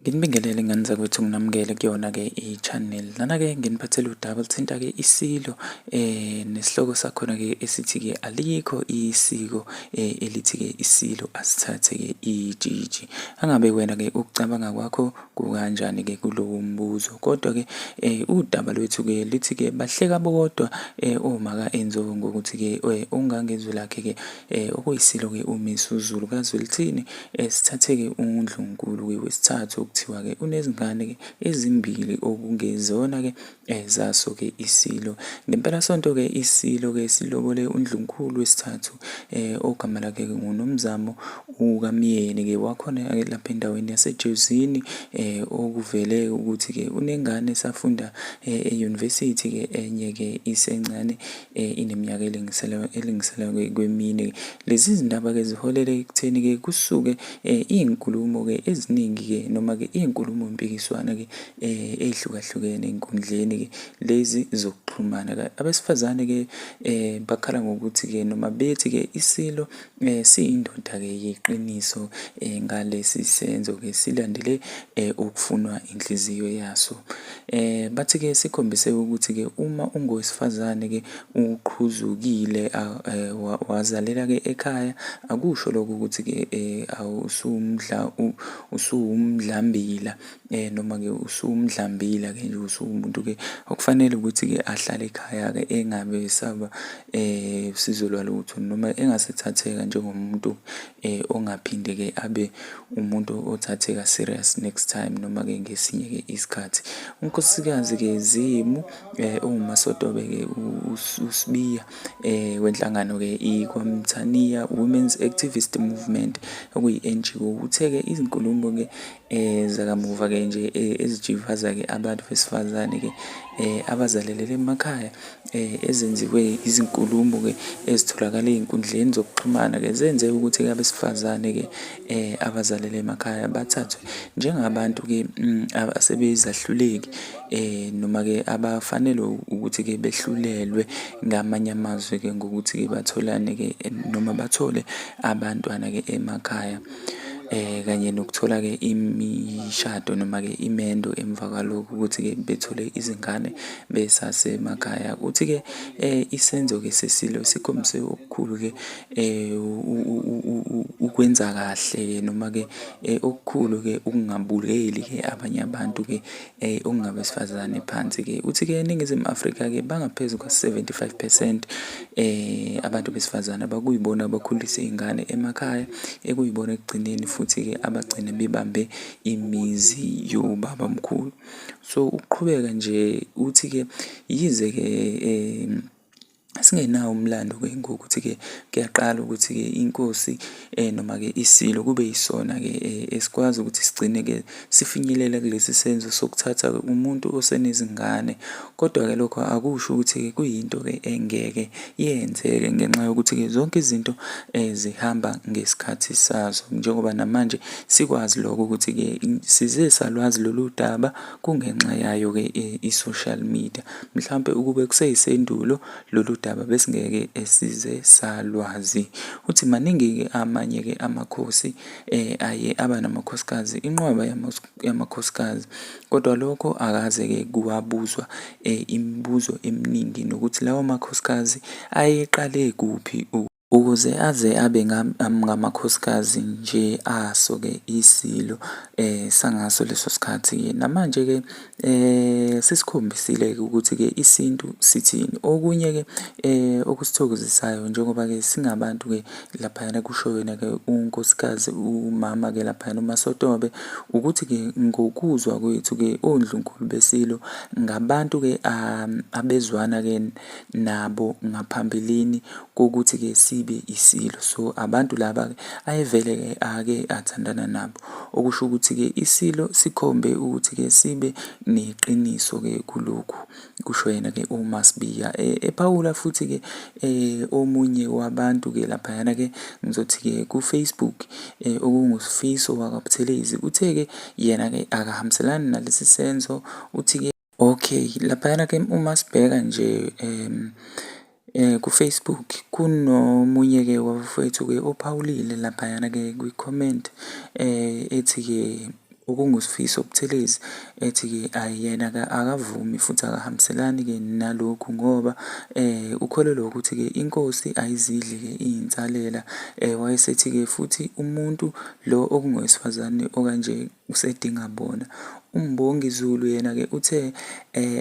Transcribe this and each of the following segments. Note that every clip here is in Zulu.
Nginibingelele ngani zakwethu nginamukele kuyona-ke i-channel. Lana-ke nginiphathele udaba oluthinta-ke isilo nesihloko sakhona-ke esithi-ke alikho isiko elithi-ke isilo asithathe-ke itshitshi. Angabe wena-ke ukucabanga kwakho kukanjani-ke kulowo mbuzo, kodwa-ke udaba lwethu-ke lithi-ke bahleka bodwa omaka enziwe ngokuthi-ke ungangezwi lakhe-ke okuyisilo-ke uMiss uZulu kaZwelithini sithathe-ke uNdlunkulu-ke wesithathu kuthiwa-ke unezingane-ke ezimbili okungezona-ke zaso-ke isilo. Ngempela sonto-ke isilo-ke silobole uNdlunkulu wesithathu ogama lakhe-ke nguNomzamo ukaMyeni-ke wakhona-ke lapha endaweni yaseJozini okuvele ukuthi-ke unengane esafunda e-university-ke enye-ke isencane ineminyaka elingisela kwemine. Lezi zindaba-ke ziholele ekutheni-ke kusuke iy'nkulumo-ke eziningi-ke noma-ke iy'nkulumo mpikiswano-ke ey'hlukahlukene ey'nkundleni-ke lezi zokuxhumana. Abesifazane-ke bakhala ngokuthi-ke noma bethi-ke isilo siyindoda-ke yeqiniso ngalesi senzo-ke silandele ukufunwa inhliziyo yaso. Bathi-ke sikhombise ukuthi-ke uma ungowesifazane-ke uqhuzukile wazalela-ke ekhaya, akusho lokho ukuthi-ke usuwumdlambila noma-ke usuwumdlambila-ke nje usuwumuntu-ke okufanele ukuthi-ke ahlale ekhaya-ke engabe esaba usizo lwalutho noma engasethatheka njengomuntu ongaphinde-ke abe umuntu othatheka serious next time noma-ke ngesinye-ke isikhathi. Unkosikazi-ke Zimu owumasotobe-ke uSibiya wenhlangano-ke ikwaMthaniya Women's Activist Movement okuyi-NGO uthe-ke izinkulumo-ke zakamuva-ke nje ezijivaza-ke abantu besifazane-ke abazalelele emakhaya ezenziwe izinkulumo-ke ezitholakala ey'nkundleni zokuxhumana-ke zenze ukuthi-ke abesifazane-ke abazalele emakhaya bathathwe njengabantu-ke asebezahluleki noma-ke abafanele ukuthi-ke behlulelwe ngamanye amazwi-ke ngokuthi-ke batholane-ke noma bathole abantwana-ke emakhaya. Kanye nokuthola-ke imishado noma-ke imendo emva kwalokho ukuthi-ke bethole izingane besasemakhaya. Uthi-ke isenzo-ke sesilo sikhombise okukhulu-ke ukwenza kahle noma-ke okukhulu-ke ukungabukeli-ke abanye abantu-ke okungabesifazane phansi-ke. Uthi-ke eNingizimu Afrika-ke bangaphezu kwa-75% abantu besifazane abakuyibona abakhulisa iy'ngane emakhaya ekuyibona ekugcineni futhi-ke abagcine bebambe imizi yobabamkhulu. So ukuqhubeka nje uthi-ke yize-ke singenawo umlando-ke ngokuthi-ke kuyaqala ukuthi-ke inkosi noma-ke isilo kube yisona-ke esikwazi ukuthi sigcine-ke sifinyelela kulesi senzo sokuthatha umuntu osenezingane. Kodwa-ke lokho akusho ukuthi-ke kuyinto-ke engeke yenzeke ngenxa yokuthi-ke zonke izinto zihamba ngesikhathi sazo, njengoba namanje sikwazi lokho ukuthi-ke size salwazi lolu daba kungenxa yayo-ke i-social media. Mhlawumpe ukube kuseyisendulo lolu daba besingeke size salwazi. Uthi maningi-ke amanye-ke amakhosi aye aba namakhosikazi, inqwaba yamakhosikazi, kodwa lokho akaze-ke kuwabuzwa imibuzo eminingi nokuthi lawo makhosikazi ayeqale kuphi ukuze aze abe ngamakhosikazi nje aso-ke isilo sangaso leso sikhathi-ke. Namanje-ke sesikhombisile-ke ukuthi-ke isintu sithini. Okunye-ke okusithokozisayo njengoba-ke singabantu-ke laphayana kusho wena-ke unkosikazi umama-ke laphayana uMasotobe ukuthi-ke ngokuzwa kwethu-ke oNdlunkulu besilo ngabantu-ke abezwana-ke nabo ngaphambilini kokuthi-ke sibe isilo. So abantu laba-ke ayevele-ke ake athandana nabo, okusho ukuthi-ke isilo sikhombe ukuthi-ke sibe neqiniso-ke kulokhu, kusho yena-ke uMaSibiya ephawula futhi-ke omunye wabantu-ke laphayana-ke ngizothi-ke ku-Facebook okunguSifiso wakwaButhelezi uthe-ke yena-ke akahambiselani nalesi senzo. Uthi-ke okay, laphayana-ke uma sibheka nje ku-Facebook kunomunye-ke wabafowethu-ke ophawulile laphayana-ke kwi-comment ethi-ke okungusifiso Buthelezi ethi-ke yena-ke akavumi futhi akahambiselani-ke nalokhu ngoba ukholelwa ukuthi-ke inkosi ayizidli-ke iy'nsalela. Wayesethi-ke futhi umuntu lo okungowesifazane okanje usedinga bona. UMbongi Zulu yena-ke uthe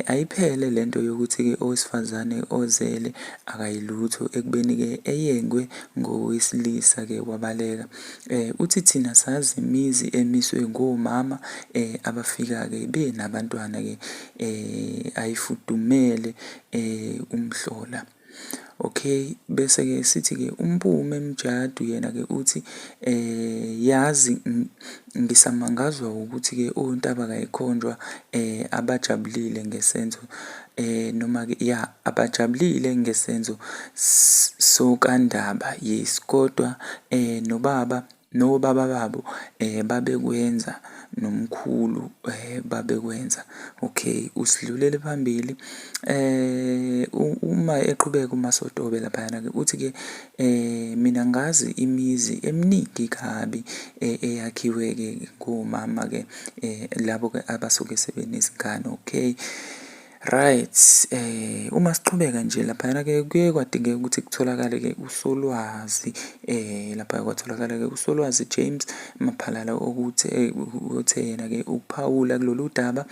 ayiphele lento yokuthi-ke owesifazane ozele akayilutho ekubeni-ke eyengwe ngowesilisa-ke wabaleka. Uthi thina sazi imizi emiswe ngomama abafika-ke benabantwana-ke ayifudumele umhlola. Okay, bese-ke sithi-ke uMpumi Mjadu yena-ke uthi yazi ngisamangazwa ukuthi-ke oNtaba kayikhonjwa abajabulile ngesenzo noma-ke abajabulile ngesenzo sokaNdaba, yes, kodwa nobaba babo babekwenza nomkhulu babekwenza. Okay, usidlulele phambili. Uma eqhubeka uMasotobe laphayana-ke uthi-ke mina ngazi imizi eminingi kabi eyakhiwe-ke ngomama-ke labo-ke abasuke sebenezingane. Okay, right. Uma siqhubeka nje laphayana-ke kuye kwadingeka ukuthi kutholakale-ke uSolwazi lapha kwatholakala-ke uSolwazi James Maphalala uthe yena-ke ukuphawula kulolu daba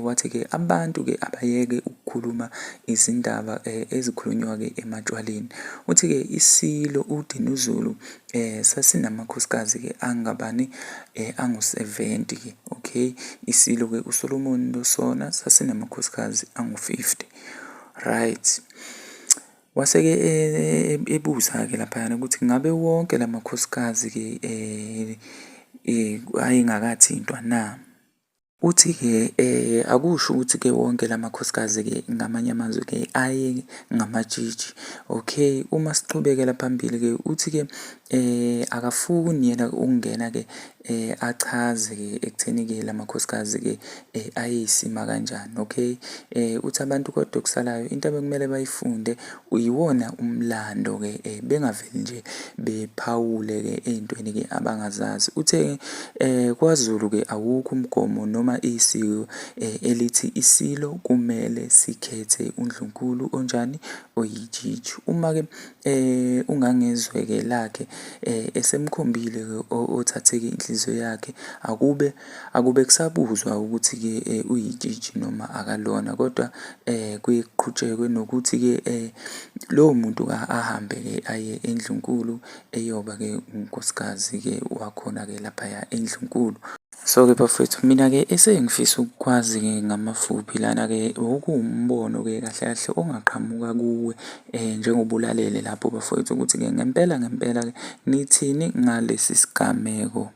wathi-ke abantu-ke abayeke ukukhuluma izindaba ezikhulunywa-ke ematshwaleni. Uthi-ke iSilo uDinuzulu sasinamakhosikazi-ke angabani angu-70-ke. Okay, iSilo-ke uSolomon Nosona sasinamakhosikazi angu-50. Right. Wase-ke ebuza-ke laphayana ukuthi ngabe wonke la makhosikazi-ke ayengakathintwa na? Uthi-ke akusho ukuthi-ke wonke la makhosikazi-ke ngamanye amazwi-ke aye ngamatshitshi. Okay, uma siqhubekela phambili-ke uthi-ke akafuni yena ukungena-ke achaze-ke ekutheni-ke la makhosikazi-ke ayisima kanjani. Okay, uthi abantu kodwa okusalayo into abekumele bayifunde uyiwona umlando-ke bengaveli nje bephawule-ke ey'ntweni-ke abangazazi. Uthe kwaZulu-ke awukho umgomo noma isiko elithi iSilo kumele sikhethe uNdlunkulu onjani oyitshitshi. Uma-ke ungangezweke lakhe esemkhombile-ke othathe-ke inhliziyo yakhe akube kusabuzwa ukuthi-ke uyitshitshi noma akalona, kodwa kuye kuqhutshekwe nokuthi-ke lowo muntu ahambe-ke aye eNdlunkulu eyoba-ke unkosikazi-ke wakhona-ke laphaya eNdlunkulu. So-ke bafowethu mina-ke esengifisa ukukwazi-ke ngamafuphi lana-ke okuwumbono-ke kahle kahle ongaqhamuka kuwe njengoba ulalele lapho bafowethu ukuthi-ke ngempela ngempela-ke nithini ngalesi sigameko.